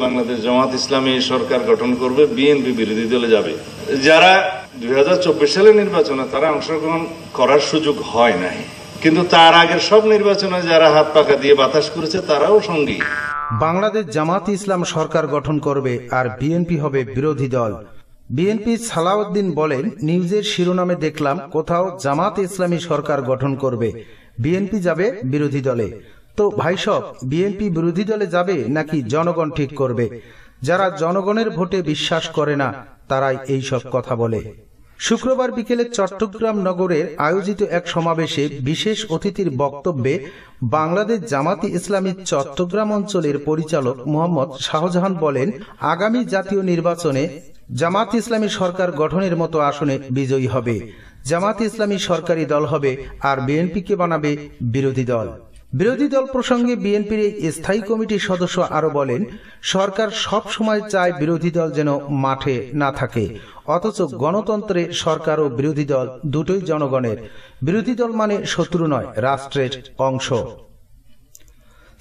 বাংলাদেশ জামাত ইসলামী সরকার গঠন করবে, বিএনপি বিরোধী দলে যাবে। যারা 2024 সালের নির্বাচনে তারা অংশগ্রহণ করার সুযোগ হয় নাই, কিন্তু তার আগের সব নির্বাচনে যারা হাত পাকা দিয়ে বাতাস করেছে তারাও সঙ্গী। বাংলাদেশ জামাত ইসলাম সরকার গঠন করবে আর বিএনপি হবে বিরোধী দল। বিএনপি সালাউদ্দিন বলেন, নিউজের শিরোনামে দেখলাম কোথাও জামাত ইসলামী সরকার গঠন করবে, বিএনপি যাবে বিরোধী দলে। তো ভাইসব, বিএনপি বিরোধী দলে যাবে নাকি জনগণ ঠিক করবে? যারা জনগণের ভোটে বিশ্বাস করে না তারাই এই সব কথা বলে। শুক্রবার বিকেলে চট্টগ্রাম নগরের আয়োজিত এক সমাবেশে বিশেষ অতিথির বক্তব্যে বাংলাদেশ জামাতি ইসলামী চট্টগ্রাম অঞ্চলের পরিচালক মোহাম্মদ শাহজাহান বলেন, আগামী জাতীয় নির্বাচনে জামাত ইসলামী সরকার গঠনের মতো আসনে বিজয়ী হবে। জামাত ইসলামী সরকারি দল হবে আর বিএনপিকে বানাবে বিরোধী দল। বিরোধী দল প্রসঙ্গে বিএনপির এই স্থায়ী কমিটির সদস্য আরো বলেন, সরকার সব সময় চায় বিরোধী দল যেন মাঠে না থাকে, অথচ গণতন্ত্রে সরকার ও বিরোধী দল দুটোই জনগণের। বিরোধী দল মানে শত্রু নয়, রাষ্ট্রের অংশ।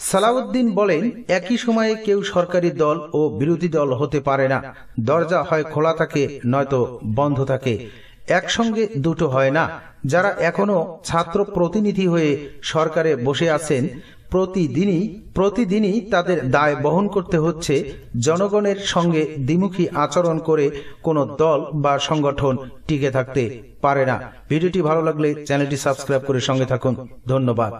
সালাউদ্দিন বলেন, একই সময়ে কেউ সরকারি দল ও বিরোধী দল হতে পারে না। দরজা হয় খোলা থাকে নয়তো বন্ধ থাকে, একসঙ্গে দুটো হয় না। যারা এখনো ছাত্র প্রতিনিধি হয়ে সরকারে বসে আছেন, প্রতিদিনই তাদের দায় বহন করতে হচ্ছে। জনগণের সঙ্গে দ্বিমুখী আচরণ করে কোনো দল বা সংগঠন টিকে থাকতে পারে না। ভিডিওটি ভালো লাগলে চ্যানেলটি সাবস্ক্রাইব করে সঙ্গে থাকুন। ধন্যবাদ।